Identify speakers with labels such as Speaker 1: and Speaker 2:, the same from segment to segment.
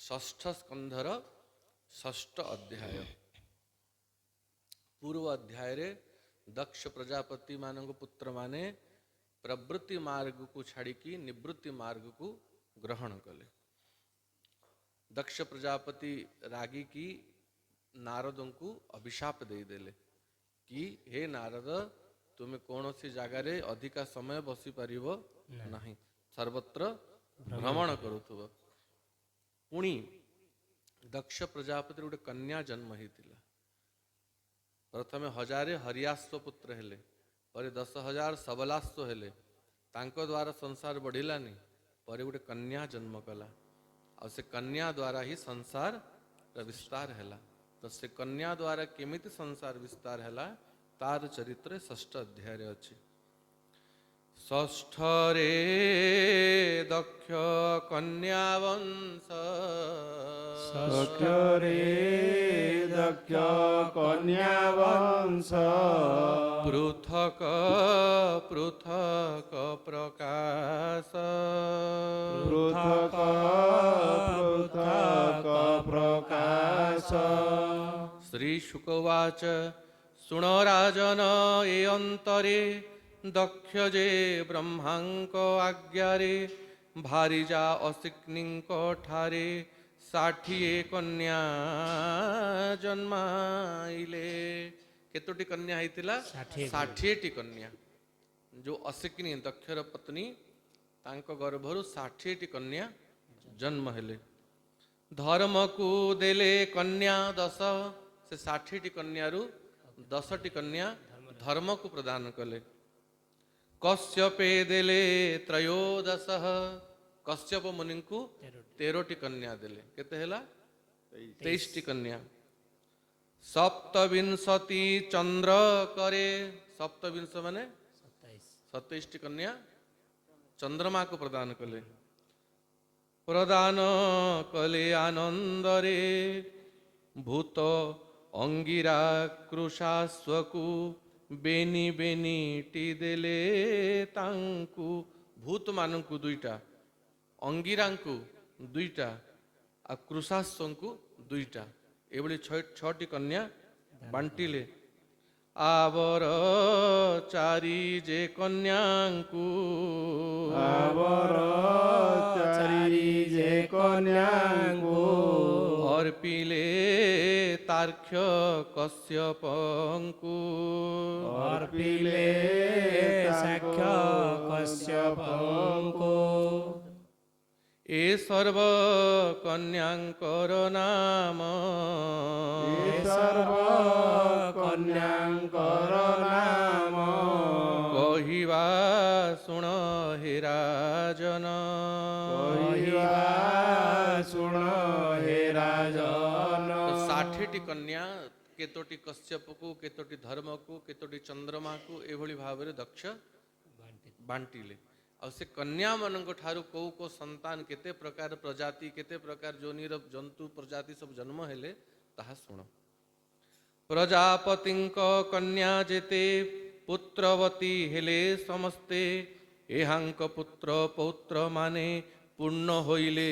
Speaker 1: षष्ठ स्कंधर षष्ठ अध्याय। पूर्व अध्याय रे दक्ष प्रजापति मानक पुत्र माने प्रवृत्ति मार्ग को छाड़ी निवृत्ति मार्ग को ग्रहण कले। दक्ष प्रजापति रागी की नारदों को अभिशाप दे देले कि हे नारद तुम्हें कौन सी जगार अधिका समय बसी पारिबो नहीं, सर्वत्र भ्रमण करुथुब। पुणी दक्ष प्रजापति गोटे कन्या जन्म होता। प्रथमे 1000 हरियास्व पुत्र हेले, पर 10,000 सबलास्व हेले। तांको द्वारा संसार बढ़िलानी, पर गोटे कन्या जन्म कला और से कन्या द्वारा ही संसार विस्तार हैला। तो से कन्या द्वारा केमिति संसार विस्तार हैला तार चरित्र षष्ठ अध्याय रे अछि। षष्ठ रे दक्ष कन्या वंश,
Speaker 2: षष्ठ रे दक्ष कन्या वंश,
Speaker 1: पृथक पृथक प्रकाश,
Speaker 2: पृथक पृथक प्रकाश।
Speaker 1: श्री शुकवाच सुनो राजन ए अंतरे, दक्ष जे ब्रह्मांक आज्ञारे भारिजा असिक्निंक ठारे 60 कन्या जन्माइले। केतोटी कन्या हैतिला? 60 कन्या। जो असिक्नी दक्षर पत्नी तांको गर्भरु 60 कन्या जन्म हेले। धर्म को देले कन्या 10, से 60 कन्यारु 10टी कन्या धर्म को प्रदान कले। कश्यपे देले 13, कश्यप मुनि को 13टी कन्या देले। केते हेला? 23टी कन्या। सप्तविंशति चंद्र करे, सप्तविंश माने 27टी कन्या चंद्रमा को प्रदान कले। प्रदान कले आनंद रे भूत अंगिरा कृशास्वकु बेनी बेनी टी देले तांकु। भूत मानकु 2टा, अंगिरांकु 2टा आ कृशास्वंकु 2टा, एभली 6टी कन्या बांटिले। आवर 4 जे कन्यांकु,
Speaker 2: आवर 4 जे कन्यांकु
Speaker 1: अर्पिले तार्क्ष्य कश्यपंकु,
Speaker 2: अर्पिले साक्ष्य कश्यपंकु।
Speaker 1: ए सर्व कन्यांकर नाम,
Speaker 2: ए सर्व कन्यांकर नाम
Speaker 1: कहिवा सुण हे राजन,
Speaker 2: कहिवा सुण हे राजन।
Speaker 1: 60टी कन्या केतोटी कश्यप को, केतोटी धर्म को, केतोटी चंद्रमा को एभली भाव दक्ष बांटिले। और से कन्या मानक ठारू को संतान केते प्रकार प्रजाति, केते प्रकार जोनिर जंतु प्रजाति सब जन्म हेले ताहा सुनो। प्रजापतिंक कन्या जेते पुत्रवती हेले समस्ते, एहांक पुत्र पौत्र माने पूर्ण होइले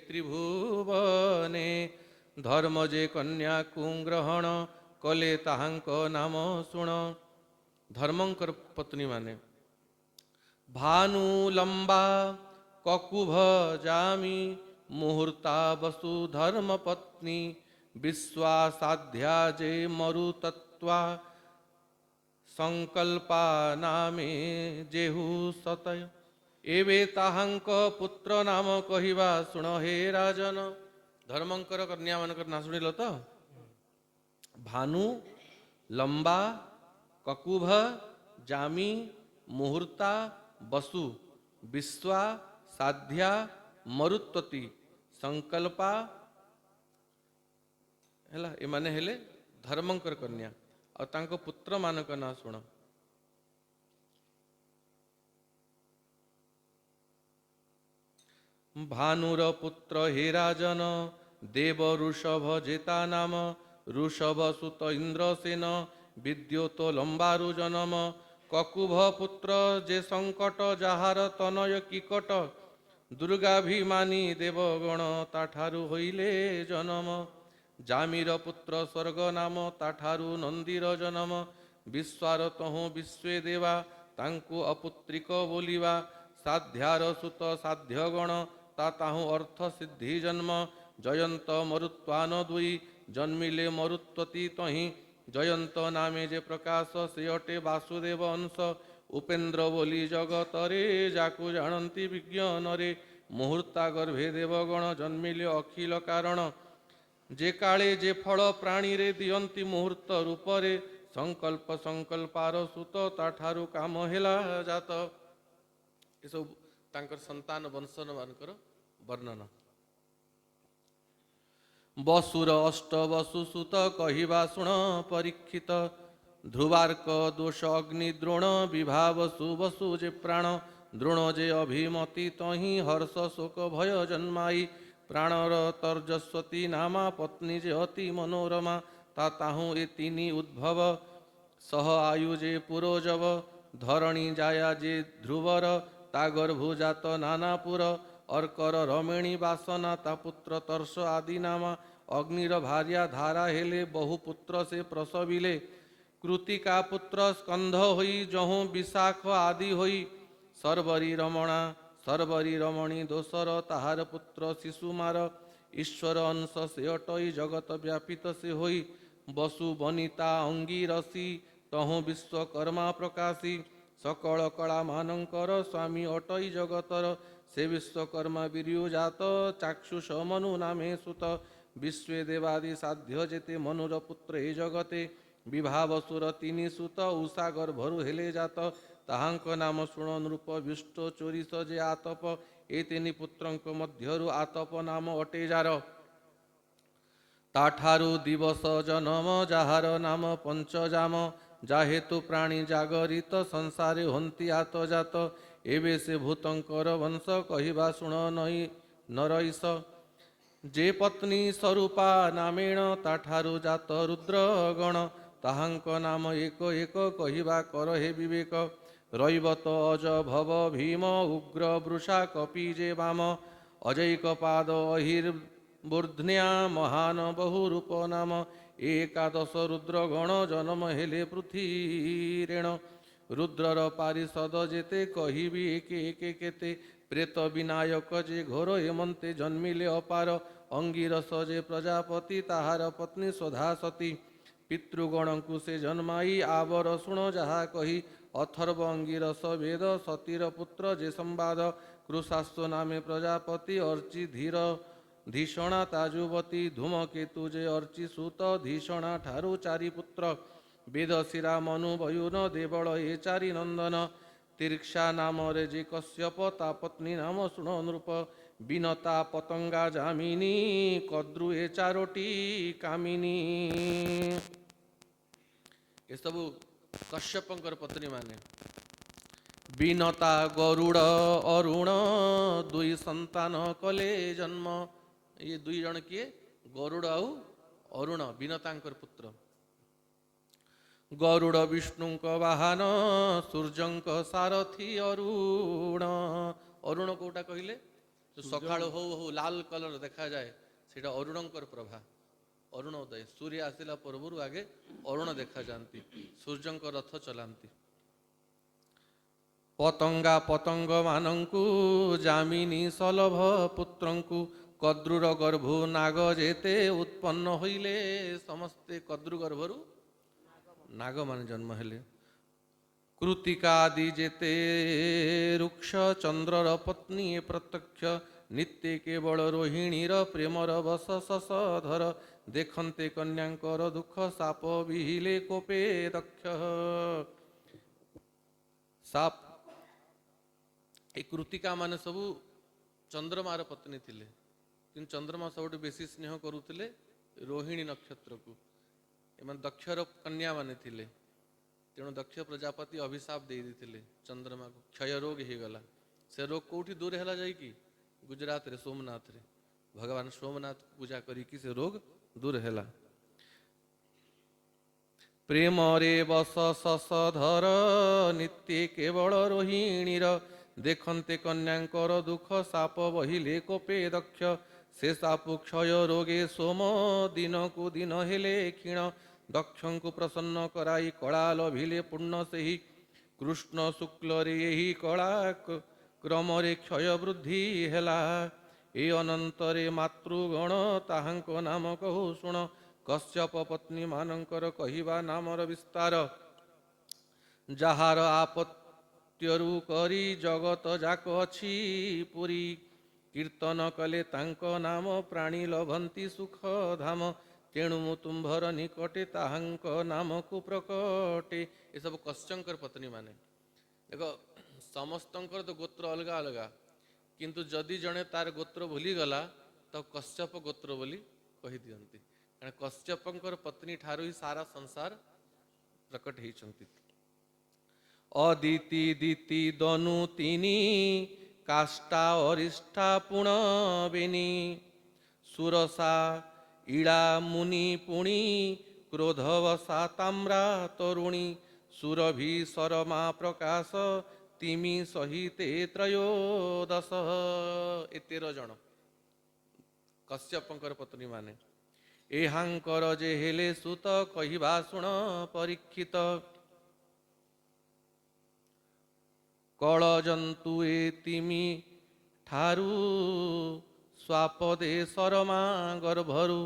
Speaker 1: त्रिभुवने। धर्म जे कन्या को ग्रहण कले ताहांक नाम सुण। धर्मंकर पत्नी माने भानु लंबा ककुभ जामी मुहूर्ता वसु धर्म पत्नी। विश्वासाध्या जे मरु तत्वा संकल्पा नामे जेहु सतय। एवे ताहांक पुत्र नाम कहिवा सुण हे राजन। धर्मंकर कन्या मानकर ना शुणिल तो? भानु लंबा ककुभ जामी मुहूर्ता वसु विश्वा साध्या मरुत्वती संकल्पा हैला। ए माने हेले धर्मंकर कन्या और तांको पुत्र मानक ना सुण। भानुर पुत्र हे राजन देव ऋषभ जेता नाम। ऋषभ सुत इंद्रसेन विद्योत लंबारु जनम। ककुभ पुत्र जे संकट जाहार तनय किकट। ଦୁର୍ଗାଭିମାନୀ ଦେବଗଣ ତାଠାରୁ ହୋଇଲେ ଜନମ। ଜାମିର ପୁତ୍ର ସ୍ୱର୍ଗ ନାମ ତାଠାରୁ ନନ୍ଦୀର ଜନମ। ବିଶ୍ୱାର ତହୁଁ ବିଶ୍ୱେ ଦେବା ତାଙ୍କୁ ଅପୁତ୍ରିକ ବୋଲିବା। ସାଧ୍ୟାର ସୁତ ସାଧ୍ୟଗଣ ତା ତାହୁଁ ଅର୍ଥ ସିଦ୍ଧି ଜନ୍ମ। ଜୟନ୍ତ ମରୁତ୍ୱାନ ଦୁଇ ଜନ୍ମିଲେ ମରୁତ୍ୱତି ତହିଁ। ଜୟନ୍ତ ନାମେ ଯେ ପ୍ରକାଶ ସେ ଅଟେ ବାସୁଦେବ ଅଂଶ। ଉପେନ୍ଦ୍ର ବୋଲି ଜଗତରେ ଯାକୁ ଜାଣନ୍ତି ବିଜ୍ଞନରେ। ମୁହୂର୍ତ୍ତା ଗର୍ଭେ ଦେବଗଣ ଜନ୍ମିଲେ ଅଖିଳ କାରଣ। ଯେ କାଳେ ଯେ ଫଳ ପ୍ରାଣୀରେ ଦିଅନ୍ତି ମୁହୂର୍ତ୍ତ ରୂପରେ। ସଂକଳ୍ପ ସଂକଳ୍ପାର ସୁତ ତାଠାରୁ କାମ ହେଲା ଜାତ। ଏସବୁ ତାଙ୍କର ସନ୍ତାନ ବଂଶନ ମାନଙ୍କର ବର୍ଣ୍ଣନା। ବସୁର ଅଷ୍ଟ ବସୁ ସୁତ କହିବା ଶୁଣ ପରୀକ୍ଷିତ। ଧ୍ରୁବାର୍କ ଦୋଷ ଅଗ୍ନି ଦ୍ରୋଣ ବିଭା ବସୁ ବସୁ ଯେ ପ୍ରାଣ। ଦ୍ରୋଣ ଯେ ଅଭିମତି ତହିଁ ହର୍ଷ ଶୋକ ଭୟ ଜନ୍ମାଇ। ପ୍ରାଣର ତର୍ଜସ୍ୱତୀ ନାମା ପତ୍ନୀ ଯେ ଅତି ମନୋରମା। ତା ତାହୁଁ ଏ ତିନି ଉଦ୍ଭବ ସହ ଆୟୁ ଯେ ପୁରୋଜବ। ଧରଣୀ ଜାୟା ଯେ ଧ୍ରୁବର ତା ଗର୍ଭୁ ଜାତ ନାନାପୁର। ଅର୍କର ରମଣୀ ବାସନା ତା ପୁତ୍ର ତର୍ଷ ଆଦି ନାମା। ଅଗ୍ନିର ଭାର୍ୟା ଧାରା ହେଲେ ବହୁ ପୁତ୍ର ସେ ପ୍ରସବିଲେ। କୃତିକା ପୁତ୍ର ସ୍କନ୍ଧ ହୋଇ ଯହୁଁ ବିଶାଖ ଆଦି ହୋଇ। ସର୍ବରୀ ରମଣା ସର୍ବରୀ ରମଣୀ ଦୋଷର ତାହାର ପୁତ୍ର ଶିଶୁମାର। ଈଶ୍ୱର ଅଂଶ ସେ ଅଟଇ ଜଗତ ବ୍ୟାପିତ ସେ ହୋଇ। ବସୁ ବନିତା ଅଙ୍ଗିରସୀ ତହୁଁ ବିଶ୍ୱକର୍ମା ପ୍ରକାଶୀ। ସକଳ କଳା ମାନଙ୍କର ସ୍ୱାମୀ ଅଟଇ ଜଗତର। ସେ ବିଶ୍ୱକର୍ମା ବୀର୍ୟୁ ଜାତ ଚାକ୍ଷୁଷ ମନୁ ନାମେ ସୁତ। ବିଶ୍ୱେ ଦେବାଦି ସାଧ୍ୟ ଯେତେ ମନୁର ପୁତ୍ର ଏ ଜଗତେ। ବିଭା ବସୁର ତିନି ସୁତ ଉଷା ଗର୍ଭରୁ ହେଲେ ଜାତ। ତାହାଙ୍କ ନାମ ଶୁଣ ନୃପ ବିଷ୍ଟ ଚୋରିସ ଯେ ଆତପ। ଏ ତିନି ପୁତ୍ରଙ୍କ ମଧ୍ୟରୁ ଆତପ ନାମ ଅଟେ ଯାର। ତାଠାରୁ ଦିବସ ଜନମ ଯାହାର ନାମ ପଞ୍ଚଜାମ। ଯାହେତୁ ପ୍ରାଣୀ ଜାଗରିତ ସଂସାରେ ହନ୍ତି ଆତଜାତ। ଏବେ ସେ ଭୂତଙ୍କର ବଂଶ କହିବା ଶୁଣ ନଇ ନରଇସ। ଯେ ପତ୍ନୀ ସ୍ୱରୂପା ନାମେଣ ତାଠାରୁ ଜାତ ରୁଦ୍ରଗଣ। ତାହାଙ୍କ ନାମ ଏକ ଏକ କହିବା କର ହେ ବିବେକ। ରୈବତ ଅଜ ଭବ ଭୀମ ଉଗ୍ର ବୃଷା କପି ଯେ ବାମ। ଅଜୈକ ପାଦ ଅହିର୍ବୁର୍ଧ୍ନ୍ୟା ମହାନ ବହୁ ରୂପ ନାମ। ଏକାଦଶ ରୁଦ୍ରଗଣ ଜନମ ହେଲେ ପୃଥିରେଣ। ରୁଦ୍ରର ପାରିଷଦ ଯେତେ କହିବି ଏକେ ଏକେ କେତେ। ପ୍ରେତ ବିନାୟକ ଯେ ଘୋର ହେମନ୍ତେ ଜନ୍ମିଲେ ଅପାର। ଅଙ୍ଗିରସ ଯେ ପ୍ରଜାପତି ତାହାର ପତ୍ନୀ ସ୍ୱଧା ସତୀ। ପିତୃଗଣଙ୍କୁ ସେ ଜନ୍ମାଇ ଆବର ଶୁଣ ଯାହା କହି। ଅଥର୍ବ ଅଙ୍ଗିରସ ବେଦ ସତୀର ପୁତ୍ର ଯେ ସମ୍ବାଦ। କୃଶାସ୍ୱ ନାମେ ପ୍ରଜାପତି ଅର୍ଚି ଧୀର ଧୀଷଣା ତା ଯୁବତୀ। ଧୂମକେତୁ ଯେ ଅର୍ଚି ସୁତ ଧୀଷଣା ଠାରୁ ଚାରି ପୁତ୍ର। ବେଦଶିରା ମନୁ ବୟୁନ ଦେବଳ ଏ ଚାରି ନନ୍ଦନ। ତିର୍କ୍ଷା ନାମରେ ଯେ କଶ୍ୟପ ତା ପତ୍ନୀ ନାମ ଶୁଣ ନୃପ। ବିନତା ପତଙ୍ଗା ଜାମିନୀ କଦ୍ରୁ ଏ ଚାରୋଟି କାମିନୀ। ଏସବୁ କଶ୍ୟପଙ୍କର ପତ୍ନୀ ମାନେ। ବିନତା ଗରୁଡ଼ ଅରୁଣ ଦୁଇ ସନ୍ତାନ କଲେ ଜନ୍ମ। ये दुई जन किए गरुड़ आउ अरुण बिनतांकर पुत्र। गरुड़ विष्णुंक वाहन सूर्यंक सारथी अरुण। अरुण कोटा कहले जो सकाळ हो हो लाल कलर देखा जाए सेटा अरुणंकर प्रभा। अरुणोदय सूर्य आसिला पूर्व आगे अरुण देखा जाती। सूर्यंक रथ चलांती। पतंगा पतंग मानंकु जामिनी सलभ पुत्रंकु। कद्रुर गर्भु नाग जेते उत्पन्न होइले समस्ते। कद्रु गर्भरु नाग मान जन्म हेले। कृतिका आदि जेते रुक्ष चंद्रर पत्नी प्रत्यक्ष। नित्य केवल रोहिणीर प्रेमर बस ससधर। देखन्ते कन्यांकर दुख साप विहिले कोपे दक्ष। साप ए कृतिका मान सबु चंद्रमार पत्नी थिले। किंतु चंद्रमा सब बेसी स्नेह करुले रोहिणी नक्षत्र को। एम दक्षर कन्या माने थिले। तेणु दक्ष प्रजापति अभिशाप दे देथिले चंद्रमा को। क्षय रोग हो गला। से रोग कोठी दूर है जाइकी गुजरात रे सोमनाथ रे। भगवान सोमनाथ पूजा करी से रोग दूर है। प्रेम रे बस ससधर नित्य केवल रोहिणीर। ଦେଖନ୍ତେ କନ୍ୟାଙ୍କର ଦୁଃଖ ସାପ ବହିଲେ କୋପେ ଦକ୍ଷ ସେ ସାପୁ କ୍ଷୟ ରୋଗେ ସୋମ ଦିନକୁ ଦିନ ହେଲେ କ୍ଷୀଣ ଦକ୍ଷଙ୍କୁ ପ୍ରସନ୍ନ କରାଇ କଳା ଲଭିଲେ ପୂର୍ଣ୍ଣ ସେହି କୃଷ୍ଣ ଶୁକ୍ଲରେ ଏହି କଳା କ୍ରମରେ କ୍ଷୟ ବୃଦ୍ଧି ହେଲା ଏ ଅନନ୍ତରେ ମାତୃଗଣ ତାହାଙ୍କ ନାମ କହୁ ଶୁଣ କଶ୍ୟପ ପତ୍ନୀ ମାନଙ୍କର କହିବା ନାମର ବିସ୍ତାର ଯାହାର ଆପତ୍ୟରୁ କରି ଜଗତ ଯାକ ଅଛି ପୁରୀ କୀର୍ତ୍ତନ କଲେ ତାଙ୍କ ନାମ ପ୍ରାଣୀ ଲଭନ୍ତି ସୁଖ ଧାମ ତେଣୁ ମୁଁ ତୁମ୍ଭର ନିକଟେ ତାହାଙ୍କ ନାମକୁ ପ୍ରକଟେ। ଏସବୁ କଶ୍ୟପଙ୍କର ପତ୍ନୀ ମାନେ ଦେଖ ସମସ୍ତଙ୍କର ତ ଗୋତ୍ର ଅଲଗା ଅଲଗା କିନ୍ତୁ ଯଦି ଜଣେ ତାର ଗୋତ୍ର ଭୁଲିଗଲା ତ କଶ୍ୟପ ଗୋତ୍ର ବୋଲି କହିଦିଅନ୍ତି କାରଣ କଶ୍ୟପଙ୍କର ପତ୍ନୀ ଠାରୁ ହିଁ ସାରା ସଂସାର ପ୍ରକଟ ହେଇଛନ୍ତି। ଅଦିତି ଦିତି ଦନୁ ତିନି କାଷ୍ଟା ଅରିଷ୍ଠା ପୁଣ ବେନି ସୁରସା ଇଳା ମୁନି ପୁଣି କ୍ରୋଧବସା ତାମ୍ରା ତରୁଣୀ ସୁରଭି ସରମା ପ୍ରକାଶ ତିମି ସହିତେ ତ୍ରୟୋଦଶ ଏ 13 ଜଣ କଶ୍ୟପଙ୍କର ପତ୍ନୀ ମାନେ ଏହାଙ୍କର ଯେ ହେଲେ ସୁତ କହିବା ଶୁଣ ପରୀକ୍ଷିତ କଳଜନ୍ତୁ ଏ ତିମି ଠାରୁ ସ୍ୱାପଦେ ସରମା ଗର୍ଭରୁ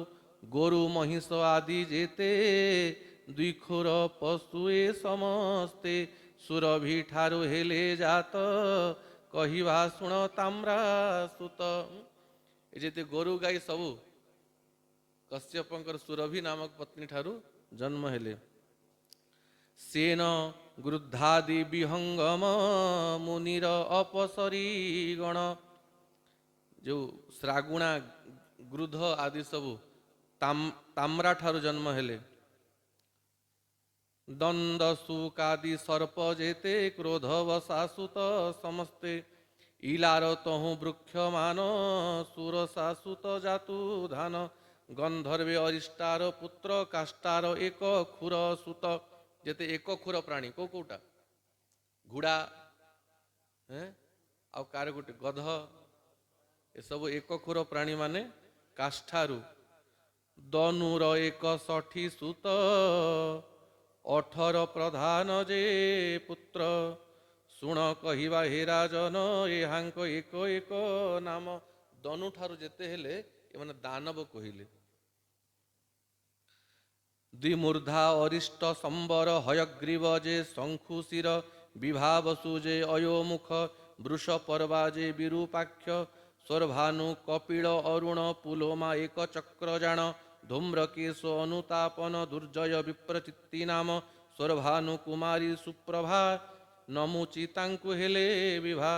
Speaker 1: ଗୋରୁ ମହିଷ ଆଦି ଯେତେ ଦ୍ୱିଖୁର ପଶୁ ଏ ସମସ୍ତେ ସୁରଭି ଠାରୁ ହେଲେ ଜାତ କହିବା ଶୁଣ ତାମ୍ରା ସୁତ ଏ ଯେତେ ଗୋରୁ ଗାଈ ସବୁ କଶ୍ୟପଙ୍କର ସୁରଭି ନାମକ ପତ୍ନୀ ଠାରୁ ଜନ୍ମ ହେଲେ। ସେନ ଗୃଦ୍ଧାଦି ବିହଙ୍ଗମ ମୁନିର ଅପସରୀ ଗଣ ଯେଉଁ ଶ୍ରାଗୁଣା ଗୃଧ ଆଦି ସବୁ ତାମ୍ରା ଠାରୁ ଜନ୍ମ ହେଲେ। ଦଣ୍ଡ ସୁକାଦି ସର୍ପ ଯେତେ କ୍ରୋଧ ବସାସୁତ ସମସ୍ତେ ଇଲାର ତହୁଁ ବୃକ୍ଷମାନ ସୁରସାସୁତ ଜାତୁ ଧାନ ଗନ୍ଧର୍ବେ ଅରିଷ୍ଟାର ପୁତ୍ର କାଷ୍ଟାର ଏକ ଖୁର ସୁତ ଯେତେ ଏକ ଖୁର ପ୍ରାଣୀ କୋଉଟା ଘୋଡ଼ା ଆଉ କାର ଗୋଟେ ଗଧ ଏସବୁ ଏକ ଖୁର ପ୍ରାଣୀ ମାନେ କାଷ୍ଠାରୁ ଦନୁର ଏକ ଷଠି ସୁତ 18 ପ୍ରଧାନ ଯେ ପୁତ୍ର ଶୁଣ କହିବା ହେ ରାଜନ ଏହାଙ୍କ ଏକ ଏକ ନାମ ଦନୁ ଠାରୁ ଯେତେ ହେଲେ ଏମାନେ ଦାନବ କହିଲେ। ଦ୍ୱିମୂର୍ଧା ଅରିଷ୍ଟ ସମ୍ବର ହୟଗ୍ରୀବ ଯେ ଶଙ୍ଖୁଶିର ବିଭାବସୁ ଯେ ଅୟୋମୁଖ ବୃଷ ପର୍ବା ଯେ ବିରୂପାକ୍ଷ ସ୍ୱର୍ଭାନୁ କପିଳ ଅରୁଣ ପୁଲୋମା ଏକ ଚକ୍ରଜାଣ ଧୂମ୍ରକେଶ ଅନୁତାପନ ଦୁର୍ଜୟ ବିପ୍ରଚିତ୍ତି ନାମ ସ୍ୱର୍ଭାନୁ କୁମାରୀ ସୁପ୍ରଭା ନମୁଚି ତାଙ୍କୁ ହେଲେ ବିଭା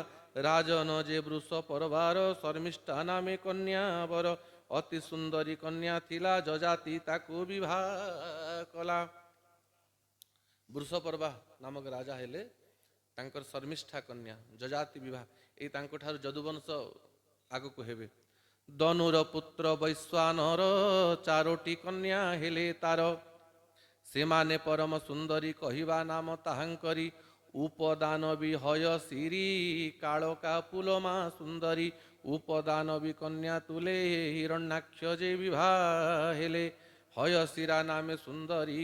Speaker 1: ରାଜନ ଯେ ବୃଷ ପର୍ବାର ଶର୍ମିଷ୍ଠା ନାମେ କନ୍ୟାବର ଅତି ସୁନ୍ଦରୀ କନ୍ୟା ଥିଲା ଯଜାତି ତାକୁ ବିବାହ କଲା। ବୃଷପର୍ବା ନାମକ ରାଜା ହେଲେ ତାଙ୍କର ଶର୍ମିଷ୍ଠା କନ୍ୟା ଯଜାତି ବିବାହ ଏଇ ତାଙ୍କ ଠାରୁ ଯଦୁବଂଶ ଆଗକୁ ହେବେ। ଦନୁର ପୁତ୍ର ବୈଶ୍ୱାନର 4ଟି କନ୍ୟା ହେଲେ ତାର ସେମାନେ ପରମ ସୁନ୍ଦରୀ କହିବା ନାମ ତାହାଙ୍କରି ଉପଦାନବୀ ହୟଶିରୀ କାଳକା ପୁଲମା ସୁନ୍ଦରୀ ଉପଦାନବୀ କନ୍ୟା ତୁଲେ ହିରଣ୍ୟାକ୍ଷ ଯେ ବିଭା ହେଲେ ହୟଶିରା ନାମେ ସୁନ୍ଦରୀ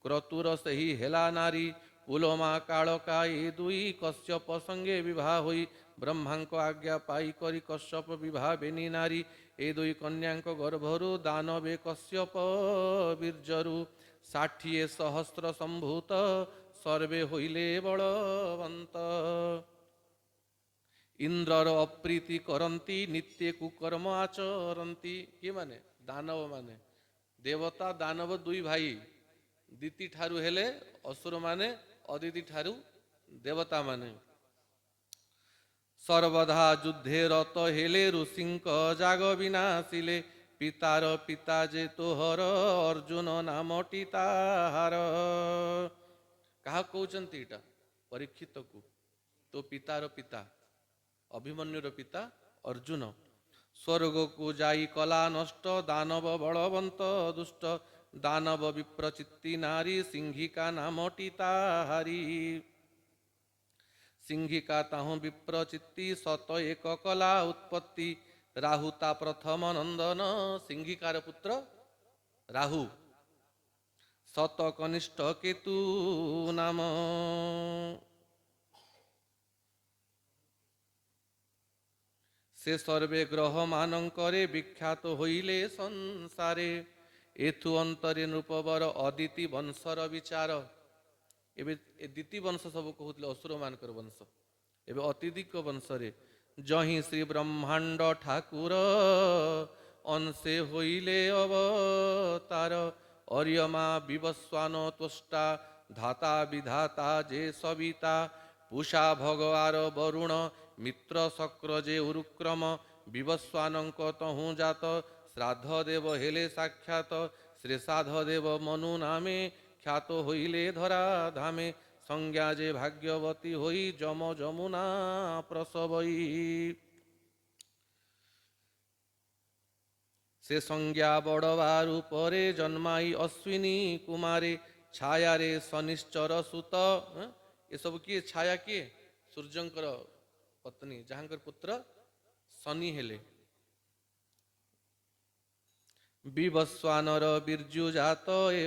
Speaker 1: କ୍ରତୁର ସେହି ହେଲା ନାରୀ ପୁଲମା କାଳକା ଏ ଦୁଇ କଶ୍ୟପ ସଙ୍ଗେ ବିବାହ ହୋଇ ବ୍ରହ୍ମାଙ୍କ ଆଜ୍ଞା ପାଇ କରି କଶ୍ୟପ ବିବାହ ବେନି ନାରୀ ଏ ଦୁଇ କନ୍ୟାଙ୍କ ଗର୍ଭରୁ ଦାନବେ କଶ୍ୟପ ବୀର୍ଯ୍ୟରୁ 60 ସହସ୍ର ସମ୍ଭୂତ ସର୍ବେ ହୋଇଲେ ବଳବନ୍ତ। ଇନ୍ଦ୍ରର ଅପ୍ରୀତି କରନ୍ତି ନିତ୍ୟ କୁକର୍ମ ଆଚରନ୍ତି କିଏ ମାନେ ଦାନବ ମାନେ ଦେବତା ଦାନବ ଦୁଇ ଭାଇ ଦିତି ଠାରୁ ହେଲେ ଅସୁର ମାନେ ଅଦିତି ଠାରୁ ଦେବତା ମାନେ ସର୍ବଦା ଯୁଦ୍ଧେ ରତ ହେଲେ ଋଷିଙ୍କ ଜାଗ ବିନାଶିଲେ ପିତାର ପିତା ଯେ ତୋହର ଅର୍ଜୁନ ନାମଟି ତାହାର କାହା କହୁଛନ୍ତି ଏଇଟା ପରୀକ୍ଷିତକୁ ତୋ ପିତାର ପିତା ଅଭିମନ୍ୟୁର ପିତା ଅର୍ଜୁନ ସ୍ୱର୍ଗକୁ ଯାଇ କଲା ନଷ୍ଟ ଦାନବ ବଳବନ୍ତ ଦୁଷ୍ଟ ଦାନବ ବିପ୍ରଚିତ୍ତି ନାରୀ ସିଂହିକା ନାମଟି ତାହାରି सिंहिका ताहु विप्र चित्ती सत एक कला उत्पत्ति राहु ता प्रथम नंदन सिंहिकार पुत्र राहु सत कनिष्ठ केतु नाम से सर्वे ग्रह मानंकरे विख्यात होइले संसारे एथु अंतरे नृपवर अदिति वंशर विचार एबे दिति वंश सब कहूले असुर मानकर वंश एबे अतिदिक वंशरे जही श्री ब्रह्मांड ठाकुर अंशे होइले अवतार अर्यमा विवस्वान त्वष्टा धाता विधाता जे सविता पूषा भगवार वरुण मित्र शक्र जे उरुक्रम विवस्वानंक तहु जात श्राद्ध देव हेले साक्षात श्रेषाध देव मनु नामे ख्यात होइले धरा धामे संज्ञा जे भाग्यवती होई जम जमुना प्रसवई से संज्ञा बड़वारु परे जन्माई अश्विनी कुमारे छाया रे शनिश्चर सुत ये सब किए छाया किए सूर्यंकर पत्नी जहांकर पुत्र शनि हेले विवस्वानर बिरजु जात ए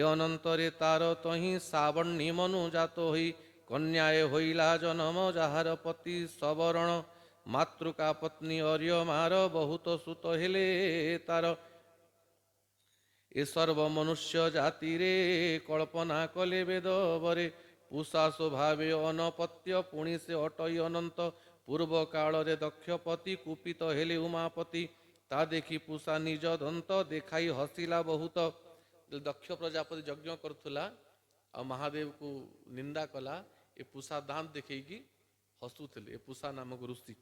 Speaker 1: अनंतरे तार तही सावण्णी मनु जात होई कन्याए होइला जन्म जाहार पति सवरण मातृका पत्नी अर्यमार बहुत सुत हेले तार ए सर्व मनुष्य जाति रे कल्पना कले वेद बरे पूषा स्वभावे अनपत्य पुणी से अटई अनंत पूर्व काल रे दक्षपति कुपित हेले उमापति ता देखी पूषा निज दंत देखाई हसिला बहुत दक्ष प्रजापति यज्ञ करुला आ महादेव को निंदा कला ए पूषा दांत देखी हसुले पूषा नामक ऋषि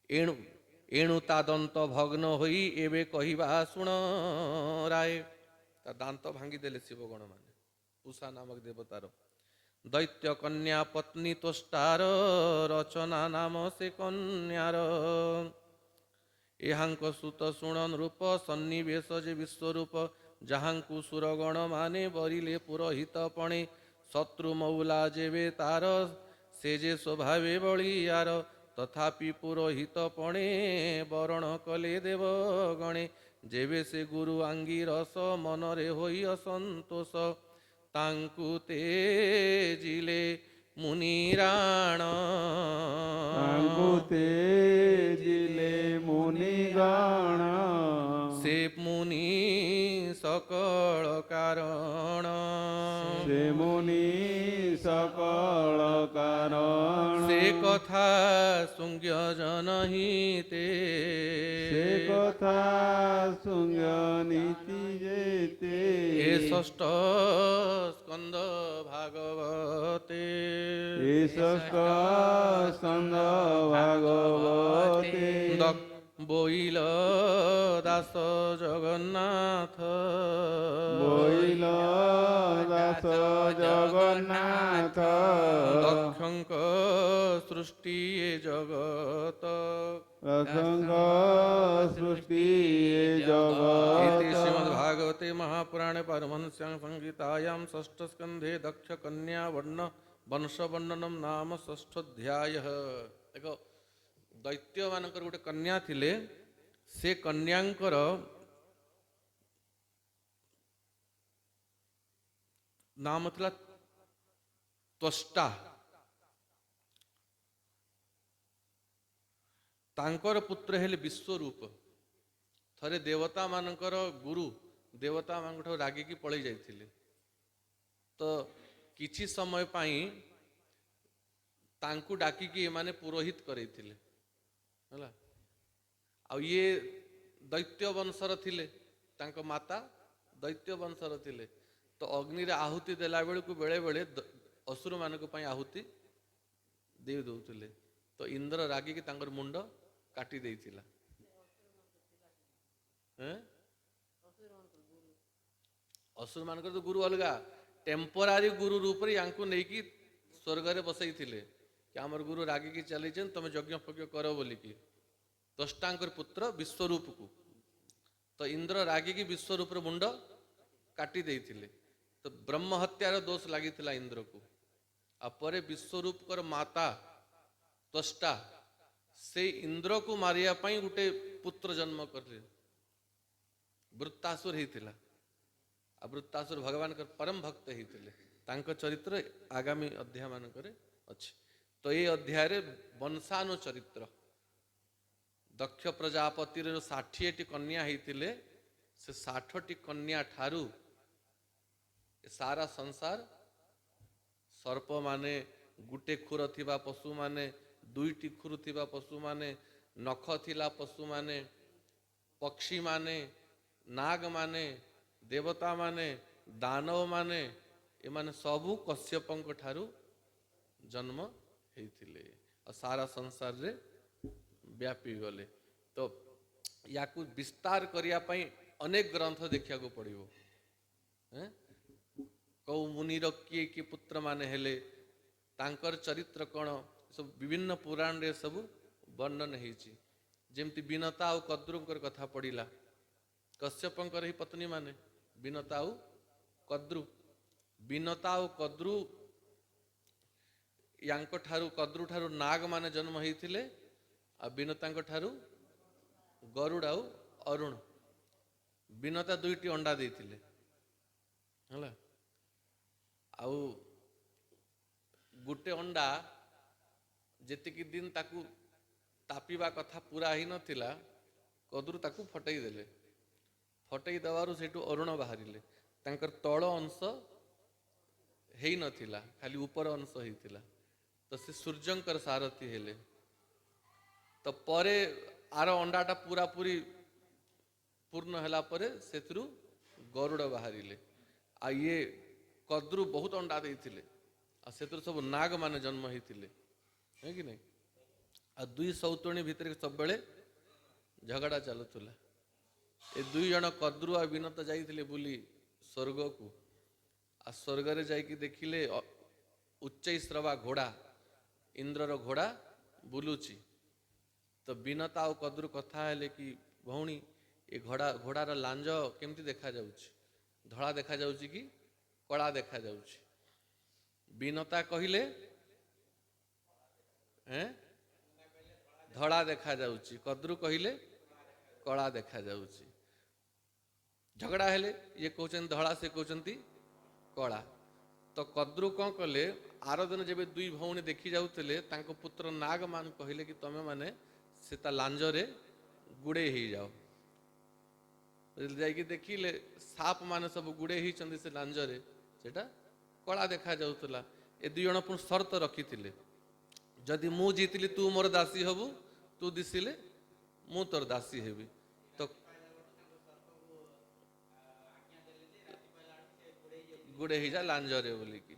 Speaker 1: एणु एणु ता दंत भग्न होई एबे कहिबा सुण राय ता दांत भांगी देले शिवगण माने पूषा नामक देवतार दैत्य कन्या पत्नी त्वष्टार रचना नाम से कन्यार एहांक सुत सुणन रूप सन्निवेश जे विश्वरूप जहांकु सुरगण माने बरिले पुरोहित पणे शत्रु मौला जेवे तार से जे स्वभावे बलियार तथापि पुरोहित पणे बरण कले देव गणे जेवे से गुरु आंगी रस मनरे होई असंतोष तांकु तेजिले मुनिराण
Speaker 2: मुनिगण
Speaker 1: से मुनि सकल कारण
Speaker 2: से मुनि सकल कारण
Speaker 1: से कथा सुंग्य जनहिते
Speaker 2: से कथा सुंग्य नीति जेते
Speaker 1: हे षष्ठ स्कंद भागवते
Speaker 2: हे षष्ठ स्कंद भागवते
Speaker 1: बोइल दास जगन्नाथ
Speaker 2: बोइल दास जगन्नाथ
Speaker 1: दक्षंक सृष्टि जगत
Speaker 2: दक्षंक सृष्टि जगत
Speaker 1: श्रीमद्भागवते महापुराणे पारमहंस्यां संहितायां षष्ठ स्कंधे दक्ष कन्या वर्ण वंश वर्णनम नाम षष्ठोध्यायः। देखो दैत्य मानकर गोटे कन्या थिले से कन्यांकर नाम थिला त्वष्टा तांकर पुत्र हेले विश्वरूप थरे देवता मानकर गुरु देवता मान रागिकी पलि जाइथिले तो किछि समय पाई तांकु डाकिकी माने पुरोहित करैथिले हला आ ये दैत्य वंशर थिले तांको माता दैत्य वंशर थिले तो अग्नि रे आहुति देला बेल को बेले बेले असुर मानक पई आहुति दे दउथिले तो इंद्र रागी की तांकर मुंड काटी देइथिला हैं असुर मानकर तो गुरु अलगा टेम्पोरारी गुरु रूप रे यांकु नै की स्वर्ग रे बसई थिले कि आमर गुरु रागी की चली जेन तुम यज्ञ फज्ञ करो बोली की दष्टांकर पुत्र विश्वरूप को तो इंद्र रागी की विश्वरूप रे मुंड काटी देइथिले तो ब्रह्म हत्यार दोष लगी इंद्र को आपर विश्वरूप कर माता त्वष्टा से इंद्र को मारिया पाई गोटे पुत्र जन्म कर वृत्तासुर होता आ वृत्तासुर भगवान का परम भक्त होते चरित्र आगामी अध्याय मानक अच्छे। तो ये अध्याय वंशानु चरित्र दक्ष प्रजापति 60टी कन्या होते से 60टी कन्या ठारू सारा संसार सर्प माने गुटे खुर थिबा पशु माने दुईटी खुर थिबा पशु माने नख थिला पशु माने पक्षी माने नाग माने देवता माने दानव माने एमाने सबू कश्यपंक ठारू जन्म होइथिले और सारा संसार रे व्यापी गले। तो याकू विस्तार करिया पई अनेक ग्रंथ देखिया को पड़िबो। कौ मुनिर किए कि पुत्र माने हेले तांकर चरित्र कौन सब विभिन्न पुराण रे सब वर्णन होइछि। जेमती बिनता और कद्रुंकर कथा पड़िला कश्यपंकर ही पत्नी माने बिनता और कद्रु बिनता और कद्रु यांको ठारू कद्रु ठारू नाग माने जन्म होइथिले आ बिनता ठारू गरुड़ और अरुण बिनता दुईटी अंडा देइथिले हला आउ गुटे अंडा जेतिकी दिन ताकू तापीबा कथा पूरा ही नथिला कद्रु ताकू फटई देले फटई दवारु सेठू अरुण बाहरिले तांकर तळ अंश हेई नथिला खाली ऊपर अंश हेइथिला। तो से सूर्यंकर सारथी हेले तो परे आर अंडाटा पूरा पूरी पूर्ण होला परे सेथरु गरुड़ बाहरिले आ ये कद्रु बहुत अंडा देइथिले आ सेथरु सब नाग माने जन्म होइथिले है कि नहीं आ दुई सौतणी भितर सब बेले झगड़ा चलुला ए दुई जन कद्रु आ बिनत जाइथिले बुली स्वर्ग को आ स्वर्ग रे जाइकी देखिले उच्चैश्रवा घोड़ा इंद्रर घोड़ा बुलुची। तो बिनता और कद्रु कथा है कि भौणी ये घोड़ार लांज केमती देखा जाउछि धड़ा देखा जाउछि कि कला देखा जाउछि। बिनता कहिले धड़ा देखा जाउछि कद्रु कहिले कला देखा जाउछि। झगड़ा हेले ये कहते धड़ा से कहते कला। तो कद्रु कौन कले आर दिन जब दुई भौणी देखी जाउतले तांको पुत्र नाग मान कहले कि तमे माने से ता लांजरे गुड़े ही जाओ जाइकी देखिले साप माने सब गुड़े ही चंदी से लांजरे सेटा कला देखा जाउतला। ए दुई जण पुन शर्त रखिथिले जदि मु जीतली तू मोर दासी हबु तू दिसिले मु तोर दासी हेबी। तो गुड़े ही जा लांजरे बोली कि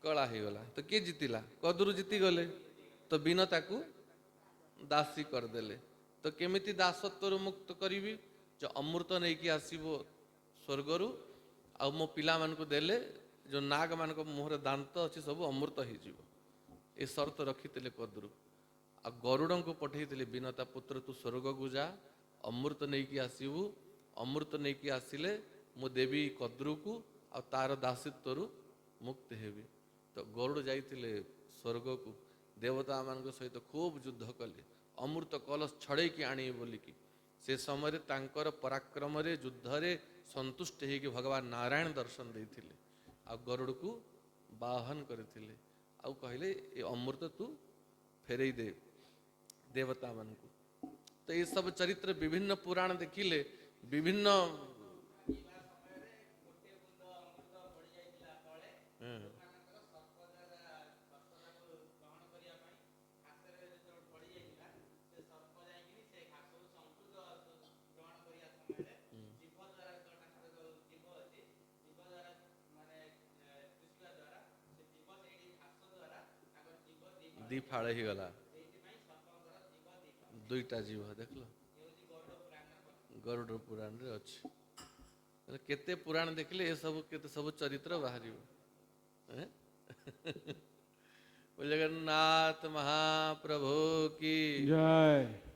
Speaker 1: कला ही गला। तो किए जीतिला कद्रु जीति गले तो बिनता को दासी करदेले। तो केमिति दासत्व मुक्त करी जो अमृत नहीं कि आसबो स्वर्गर आ मो पिला मान को देले जो नाग मान को मुहर दांत अच्छी सब अमृत हो ए शर्त रखी कद्रु आ गरुड़ को पठे बिनता पुत्र तू स्वर्ग को जा अमृत नहीं कि आसबू अमृत नहीं कि आसिले मु देवी कद्रु को आ तार दासित्व मुक्त हेबी। तो गरुड़ जाइतिले स्वर्ग को देवता मान सहित खूब युद्ध कले अमृत कलश छड़े की आनी बोलिकी से समय तांकर पराक्रम रे युद्ध रे संतुष्ट होगी भगवान नारायण दर्शन देथिले आ गरुड़ को बाहन करथिले आ कहले ए अमृत तू फेरई दे देवता मान को। तो ये सब चरित्र विभिन्न पुराण देखिले विभिन्न दी फाड़ ही गला दुईटा जीव देख लो गरुड़ पुराण रे अच्छे केते पुराण देखले ये सब केते सब चरित्र बाहरी जगन्नाथ महाप्रभु की
Speaker 2: जय।